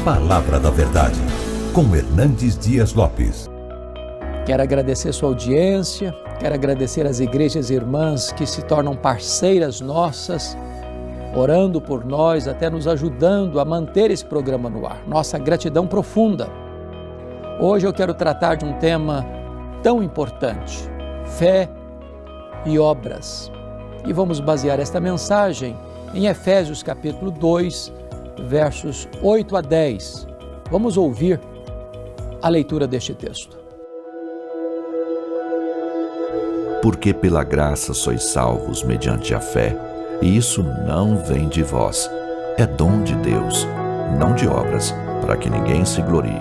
Palavra da Verdade, com Hernandes Dias Lopes. Quero agradecer sua audiência, quero agradecer às igrejas irmãs que se tornam parceiras nossas, orando por nós, até nos ajudando a manter esse programa no ar. Nossa gratidão profunda. Hoje eu quero tratar de um tema tão importante, fé e obras. E vamos basear esta mensagem em Efésios capítulo 2, versos 8 a 10. Vamos ouvir a leitura deste texto. Porque pela graça sois salvos mediante a fé, e isso não vem de vós, é dom de Deus, não de obras, para que ninguém se glorie.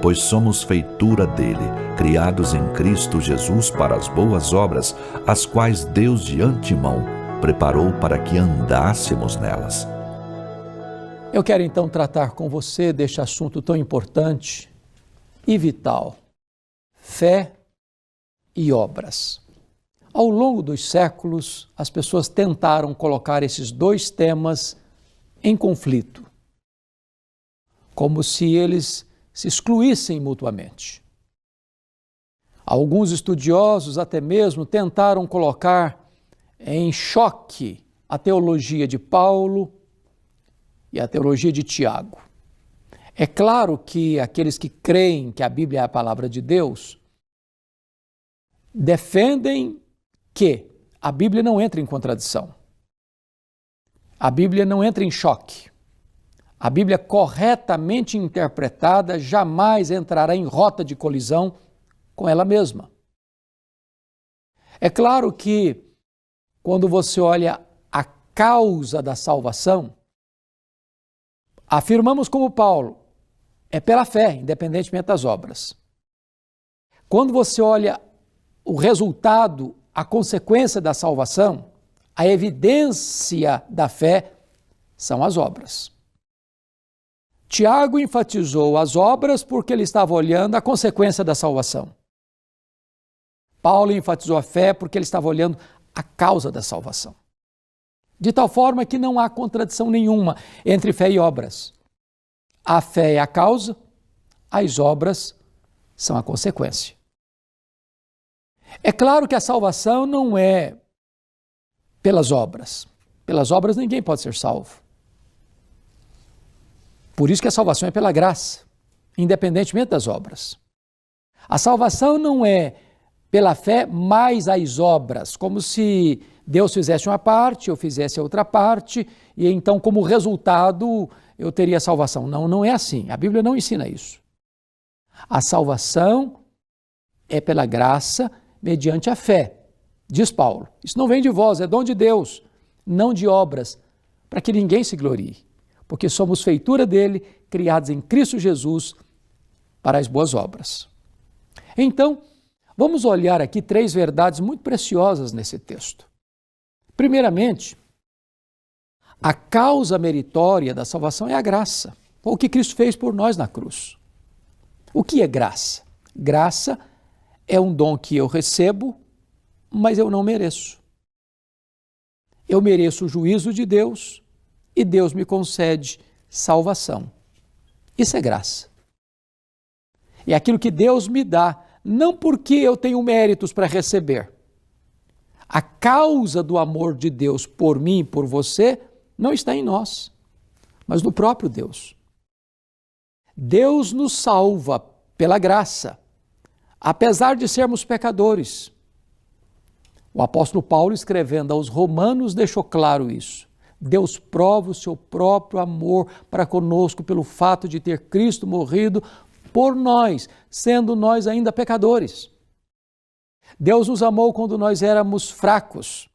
Pois somos feitura dele, criados em Cristo Jesus para as boas obras, as quais Deus de antemão preparou para que andássemos nelas. Eu quero então tratar com você deste assunto tão importante e vital: fé e obras. Ao longo dos séculos, as pessoas tentaram colocar esses dois temas em conflito, como se eles se excluíssem mutuamente. Alguns estudiosos até mesmo tentaram colocar em choque a teologia de Paulo e a teologia de Tiago. É claro que aqueles que creem que a Bíblia é a palavra de Deus defendem que a Bíblia não entra em contradição. A Bíblia não entra em choque. A Bíblia corretamente interpretada jamais entrará em rota de colisão com ela mesma. É claro que quando você olha a causa da salvação, afirmamos como Paulo, é pela fé, independentemente das obras. Quando você olha o resultado, a consequência da salvação, a evidência da fé, são as obras. Tiago enfatizou as obras porque ele estava olhando a consequência da salvação. Paulo enfatizou a fé porque ele estava olhando a causa da salvação. De tal forma que não há contradição nenhuma entre fé e obras. A fé é a causa, as obras são a consequência. É claro que a salvação não é pelas obras. Pelas obras ninguém pode ser salvo. Por isso que a salvação é pela graça, independentemente das obras. A salvação não é pela fé mais as obras, como se Deus fizesse uma parte, eu fizesse a outra parte, e então como resultado eu teria salvação. Não, não é assim. A Bíblia não ensina isso. A salvação é pela graça mediante a fé, diz Paulo. Isso não vem de vós, é dom de Deus, não de obras, para que ninguém se glorie, porque somos feitura dele, criados em Cristo Jesus para as boas obras. Então, vamos olhar aqui três verdades muito preciosas nesse texto. Primeiramente, a causa meritória da salvação é a graça, o que Cristo fez por nós na cruz. O que é graça? Graça é um dom que eu recebo, mas eu não mereço. Eu mereço o juízo de Deus e Deus me concede salvação. Isso é graça. É aquilo que Deus me dá, não porque eu tenho méritos para receber. A causa do amor de Deus por mim e por você não está em nós, mas no próprio Deus. Deus nos salva pela graça, apesar de sermos pecadores. O apóstolo Paulo, escrevendo aos Romanos, deixou claro isso. Deus prova o seu próprio amor para conosco pelo fato de ter Cristo morrido por nós, sendo nós ainda pecadores. Deus nos amou quando nós éramos fracos,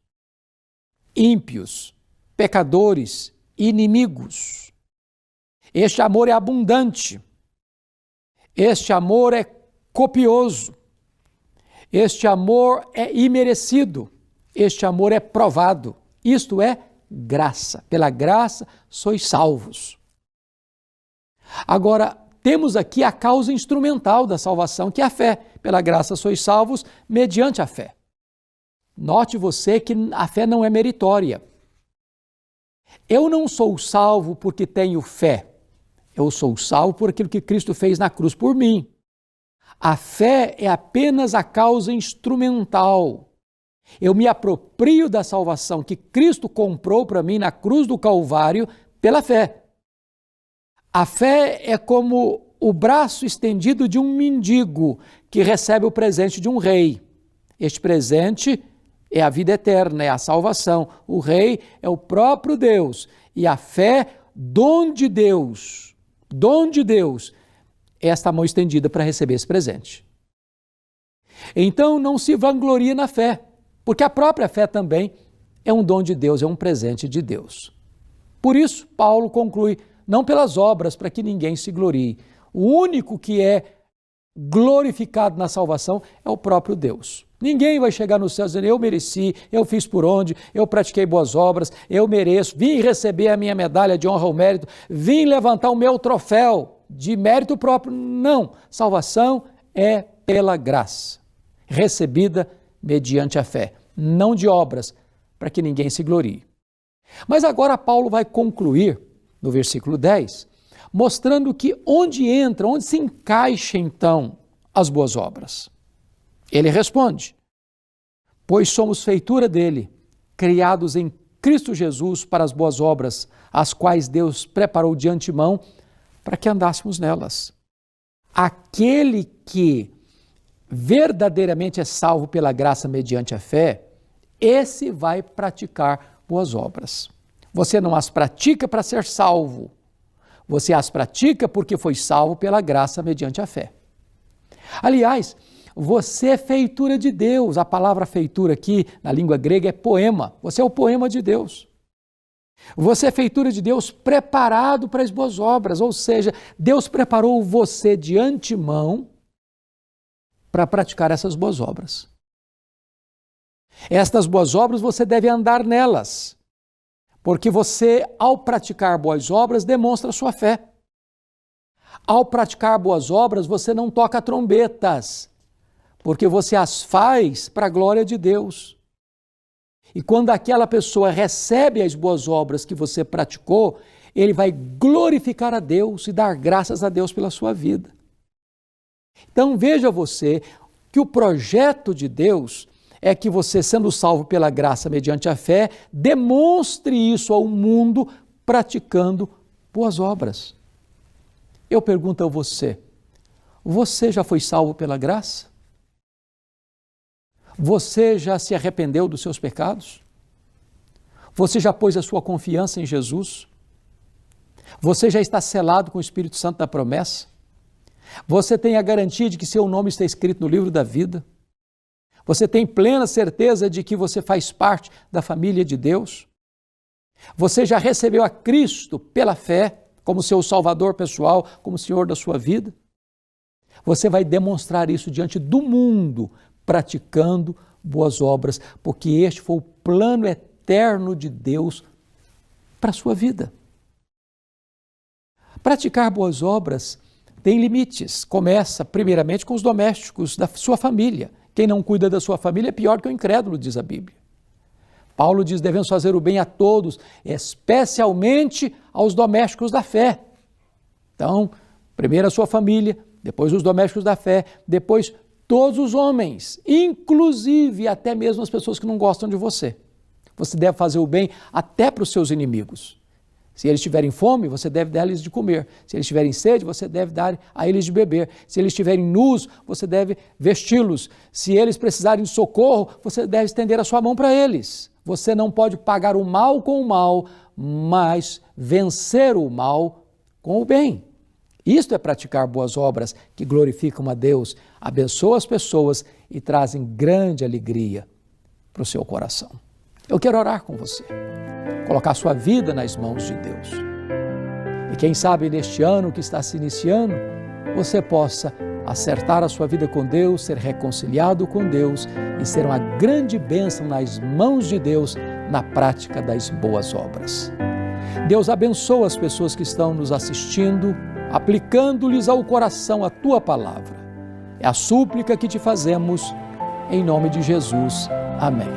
ímpios, pecadores, inimigos. Este amor é abundante. Este amor é copioso. Este amor é imerecido. Este amor é provado. Isto é graça. Pela graça sois salvos. Agora, temos aqui a causa instrumental da salvação, que é a fé. Pela graça sois salvos mediante a fé. Note você que a fé não é meritória. Eu não sou salvo porque tenho fé. Eu sou salvo por aquilo que Cristo fez na cruz por mim. A fé é apenas a causa instrumental. Eu me aproprio da salvação que Cristo comprou para mim na cruz do Calvário pela fé. A fé é como o braço estendido de um mendigo que recebe o presente de um rei. Este presente é a vida eterna, é a salvação. O rei é o próprio Deus. E a fé, dom de Deus, é esta mão estendida para receber esse presente. Então não se vanglorie na fé, porque a própria fé também é um dom de Deus, é um presente de Deus. Por isso, Paulo conclui, não pelas obras, para que ninguém se glorie. O único que é glorificado na salvação é o próprio Deus. Ninguém vai chegar no céu dizendo, eu mereci, eu fiz por onde, eu pratiquei boas obras, eu mereço, vim receber a minha medalha de honra ao mérito, vim levantar o meu troféu de mérito próprio. Não, salvação é pela graça, recebida mediante a fé, não de obras, para que ninguém se glorie. Mas agora Paulo vai concluir, no versículo 10, mostrando que onde se encaixa então as boas obras. Ele responde, pois somos feitura dele, criados em Cristo Jesus para as boas obras, as quais Deus preparou de antemão para que andássemos nelas. Aquele que verdadeiramente é salvo pela graça mediante a fé, esse vai praticar boas obras. Você não as pratica para ser salvo, você as pratica porque foi salvo pela graça mediante a fé. Aliás, você é feitura de Deus. A palavra feitura aqui na língua grega é poema. Você é o poema de Deus. Você é feitura de Deus preparado para as boas obras, ou seja, Deus preparou você de antemão para praticar essas boas obras. Estas boas obras você deve andar nelas, porque você, ao praticar boas obras, demonstra a sua fé. Ao praticar boas obras, você não toca trombetas, porque você as faz para a glória de Deus. E quando aquela pessoa recebe as boas obras que você praticou, ele vai glorificar a Deus e dar graças a Deus pela sua vida. Então veja você que o projeto de Deus é que você, sendo salvo pela graça mediante a fé, demonstre isso ao mundo praticando boas obras. Eu pergunto a você, você já foi salvo pela graça? Você já se arrependeu dos seus pecados? Você já pôs a sua confiança em Jesus? Você já está selado com o Espírito Santo da promessa? Você tem a garantia de que seu nome está escrito no livro da vida? Você tem plena certeza de que você faz parte da família de Deus? Você já recebeu a Cristo pela fé, como seu Salvador pessoal, como Senhor da sua vida? Você vai demonstrar isso diante do mundo, praticando boas obras, porque este foi o plano eterno de Deus para a sua vida. Praticar boas obras tem limites. Começa, primeiramente, com os domésticos da sua família. Quem não cuida da sua família é pior que o incrédulo, diz a Bíblia. Paulo diz, devemos fazer o bem a todos, especialmente aos domésticos da fé. Então, primeiro a sua família, depois os domésticos da fé, depois todos os homens, inclusive até mesmo as pessoas que não gostam de você. Você deve fazer o bem até para os seus inimigos. Se eles tiverem fome, você deve dar-lhes de comer. Se eles tiverem sede, você deve dar a eles de beber. Se eles estiverem nus, você deve vesti-los. Se eles precisarem de socorro, você deve estender a sua mão para eles. Você não pode pagar o mal com o mal, mas vencer o mal com o bem. Isto é praticar boas obras que glorificam a Deus, abençoam as pessoas e trazem grande alegria para o seu coração. Eu quero orar com você, colocar sua vida nas mãos de Deus. E quem sabe neste ano que está se iniciando, você possa acertar a sua vida com Deus, ser reconciliado com Deus e ser uma grande bênção nas mãos de Deus na prática das boas obras. Deus abençoa as pessoas que estão nos assistindo, aplicando-lhes ao coração a Tua palavra. É a súplica que te fazemos, em nome de Jesus. Amém.